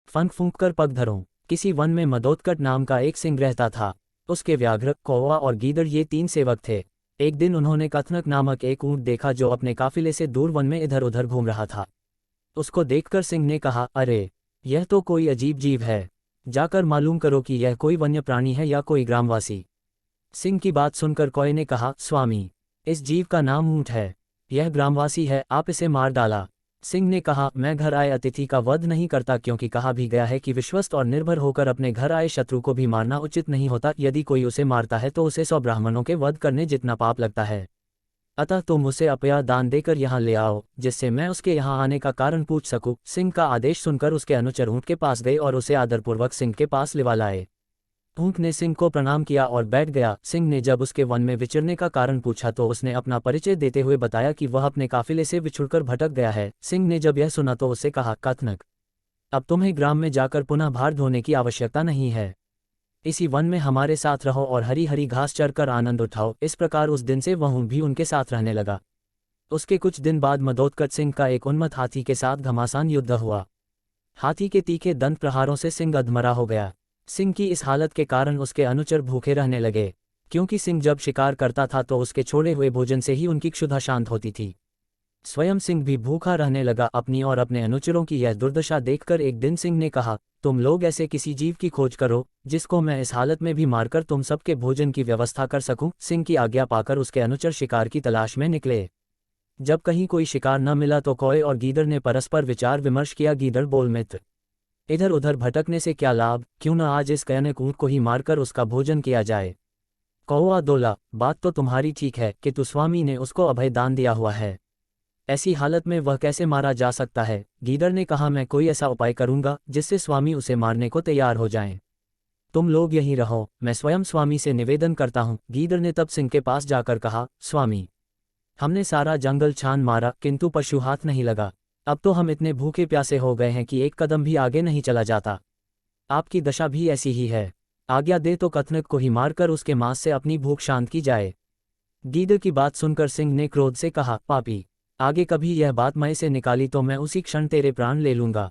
फंक फूंक कर पग धरो। किसी वन में मदोदकट नाम का एक सिंह रहता था। उसके व्याघ्र, कौवा और गीदड़ ये 3 सेवक थे। एक दिन उन्होंने कथनक नामक एक ऊंट देखा जो अपने काफिले से दूर वन में इधर उधर घूम रहा था। उसको देखकर सिंह ने कहा, अरे, यह तो कोई अजीब जीव है। जाकर मालूम करो कि यह कोई वन्य प्राणी है या कोई ग्रामवासी। सिंह की बात सुनकर कौवे ने कहा, स्वामी, इस जीव का नाम ऊंट है। यह ग्रामवासी है, आप इसे मार डाला। सिंह ने कहा, मैं घर आए अतिथि का वध नहीं करता, क्योंकि कहा भी गया है कि विश्वस्त और निर्भर होकर अपने घर आए शत्रु को भी मारना उचित नहीं होता। यदि कोई उसे मारता है तो उसे 100 ब्राह्मणों के वध करने जितना पाप लगता है। अतः तुम उसे अप्या दान देकर यहाँ ले आओ, जिससे मैं उसके यहाँ आने का कारण पूछ सकूं। सिंह का आदेश सुनकर उसके अनुचर ऊंट के पास गए और उसे आदरपूर्वक सिंह के पास लिवा लाए। ऊंट ने सिंह को प्रणाम किया और बैठ गया। सिंह ने जब उसके वन में विचरने का कारण पूछा तो उसने अपना परिचय देते हुए बताया कि वह अपने काफिले से बिछुड़कर भटक गया है। सिंह ने जब यह सुना तो उससे कहा, कथनक, अब तुम्हें ग्राम में जाकर पुनः भार धोने की आवश्यकता नहीं है। इसी वन में हमारे साथ रहो और हरी हरी घास चरकर आनंद उठाओ। इस प्रकार उस दिन से वह ऊंट भी उनके साथ रहने लगा। उसके कुछ दिन बाद मदोदकट सिंह का एक उन्मत्त हाथी के साथ घमासान युद्ध हुआ। हाथी के तीखे दंत प्रहारों से सिंह अधमरा हो गया। सिंह की इस हालत के कारण उसके अनुचर भूखे रहने लगे, क्योंकि सिंह जब शिकार करता था तो उसके छोड़े हुए भोजन से ही उनकी क्षुधा शांत होती थी। स्वयं सिंह भी भूखा रहने लगा। अपनी और अपने अनुचरों की यह दुर्दशा देखकर एक दिन सिंह ने कहा, तुम लोग ऐसे किसी जीव की खोज करो जिसको मैं इस हालत में भी मारकर तुम सबके भोजन की व्यवस्था कर सकूं। सिंह की आज्ञा पाकर उसके अनुचर शिकार की तलाश में निकले। जब कहीं कोई शिकार न मिला तो कौवे और गीदड़ ने परस्पर विचार विमर्श किया। गीदड़ बोल, मित्र, इधर उधर भटकने से क्या लाभ, क्यों न आज इस कयानक ऊंट को ही मारकर उसका भोजन किया जाए। कौवा दोला, बात तो तुम्हारी ठीक है कि तू स्वामी ने उसको अभय दान दिया हुआ है, ऐसी हालत में वह कैसे मारा जा सकता है। गीदड़ ने कहा, मैं कोई ऐसा उपाय करूंगा जिससे स्वामी उसे मारने को तैयार हो जाएं। तुम लोग यहीं रहो, मैं स्वयं स्वामी से निवेदन करता हूं। गीदड़ ने तब सिंह के पास जाकर कहा, स्वामी, हमने सारा जंगल छान मारा किंतु पशु हाथ नहीं लगा। अब तो हम इतने भूखे प्यासे हो गए हैं कि एक कदम भी आगे नहीं चला जाता। आपकी दशा भी ऐसी ही है। आज्ञा दे तो कथनक को ही मारकर उसके मांस से अपनी भूख शांत की जाए। गीदड़ की बात सुनकर सिंह ने क्रोध से कहा, पापी, आगे कभी यह बात मैं से निकाली तो मैं उसी क्षण तेरे प्राण ले लूंगा।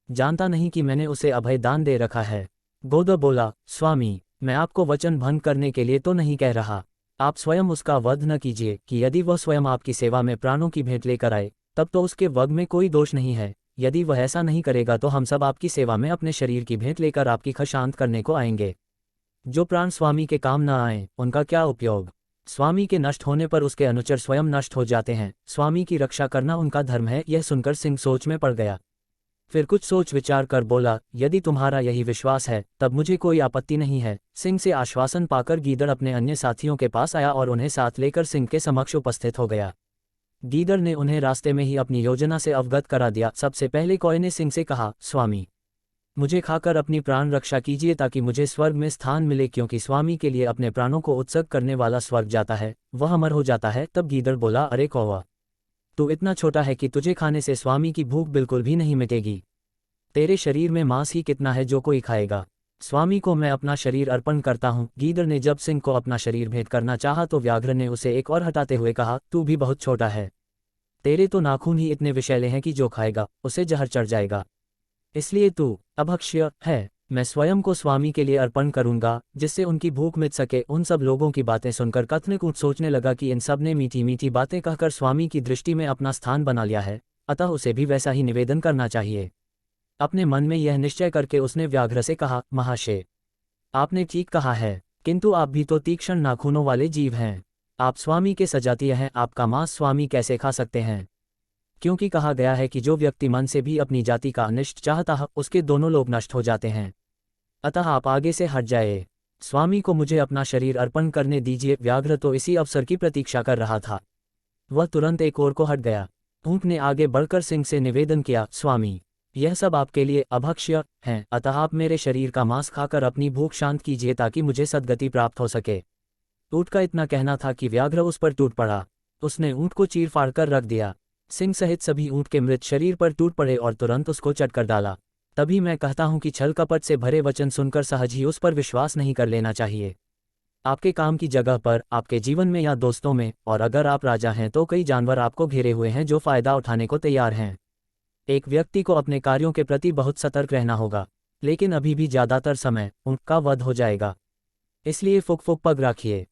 जानता नहीं कि मैंने उसे अभय दान दे रखा है। गोदा बोला, स्वामी, मैं आपको वचन भंग करने के लिए तो नहीं कह रहा। आप स्वयं उसका वध न कीजिए कि यदि वह स्वयं आपकी सेवा में प्राणों की भेंट लेकर आए तब तो उसके वध में कोई दोष नहीं है। यदि वह ऐसा नहीं करेगा तो हम सब आपकी सेवा में अपने शरीर की भेंट लेकर आपकी खा शांत करने को आएंगे। जो प्राण स्वामी के काम न आए उनका क्या उपयोग। स्वामी के नष्ट होने पर उसके अनुचर स्वयं नष्ट हो जाते हैं। स्वामी की रक्षा करना उनका धर्म है। यह सुनकर सिंह सोच में पड़ गया। फिर कुछ सोच विचार कर बोला, यदि तुम्हारा यही विश्वास है तब मुझे कोई आपत्ति नहीं है। सिंह से आश्वासन पाकर गीदड़ अपने अन्य साथियों के पास आया और उन्हें साथ लेकर सिंह के समक्ष उपस्थित हो गया। गीदड़ ने उन्हें रास्ते में ही अपनी योजना से अवगत करा दिया। सबसे पहले कौवे ने सिंह से कहा, स्वामी, मुझे खाकर अपनी प्राण रक्षा कीजिए ताकि मुझे स्वर्ग में स्थान मिले, क्योंकि स्वामी के लिए अपने प्राणों को उत्सर्ग करने वाला स्वर्ग जाता है, वह अमर हो जाता है। तब गीदड़ बोला, अरे कौवा, तू इतना छोटा है कि तुझे खाने से स्वामी की भूख बिल्कुल भी नहीं मिटेगी। तेरे शरीर में मांस ही कितना है जो कोई खाएगा। स्वामी को मैं अपना शरीर अर्पण करता हूँ। गीदड़ ने जब सिंह को अपना शरीर भेंट करना चाहा तो व्याघ्र ने उसे एक और हटाते हुए कहा, तू भी बहुत छोटा है। तेरे तो नाखून ही इतने विषैले हैं कि जो खाएगा उसे जहर चढ़ जाएगा, इसलिए तू अभक्ष्य है। मैं स्वयं को स्वामी के लिए अर्पण करूंगा जिससे उनकी भूख मिट सके। उन सब लोगों की बातें सुनकर कथनक ऊंट सोचने लगा कि इन सब ने मीठी मीठी बातें कहकर स्वामी की दृष्टि में अपना स्थान बना लिया है, अतः उसे भी वैसा ही निवेदन करना चाहिए। अपने मन में यह निश्चय करके उसने व्याघ्र से कहा, महाशय, आपने ठीक कहा है, किंतु आप भी तो तीक्ष्ण नाखूनों वाले जीव हैं। आप स्वामी के सजातीय हैं, आपका मांस स्वामी कैसे खा सकते हैं? क्योंकि कहा गया है कि जो व्यक्ति मन से भी अपनी जाति का अनिष्ट चाहता है उसके दोनों लोग नष्ट हो जाते हैं। अतः आप आगे से हट जाए। स्वामी को मुझे अपना शरीर अर्पण करने दीजिए। व्याघ्र तो इसी अवसर की प्रतीक्षा कर रहा था। वह तुरंत एक ओर को हट गया। ऊंट ने आगे बढ़कर सिंह से निवेदन किया, स्वामी, यह सब आपके लिए अभक्ष्य हैं, अतः आप मेरे शरीर का मांस खाकर अपनी भूख शांत कीजिए ताकि मुझे सद्गति प्राप्त हो सके। ऊंट का इतना कहना था कि व्याघ्र उस पर टूट पड़ा। उसने ऊंट को चीर फाड़ कर रख दिया। सिंह सहित सभी ऊंट के मृत शरीर पर टूट पड़े और तुरंत उसको चट कर डाला। तभी मैं कहता हूं कि छल कपट से भरे वचन सुनकर सहज ही उस पर विश्वास नहीं कर लेना चाहिए। आपके काम की जगह पर, आपके जीवन में या दोस्तों में, और अगर आप राजा हैं तो कई जानवर आपको घेरे हुए हैं जो फ़ायदा उठाने को तैयार हैं। एक व्यक्ति को अपने कार्यों के प्रति बहुत सतर्क रहना होगा, लेकिन अभी भी ज़्यादातर समय उनका वध हो जाएगा। इसलिए फुक फुक पग रखिए।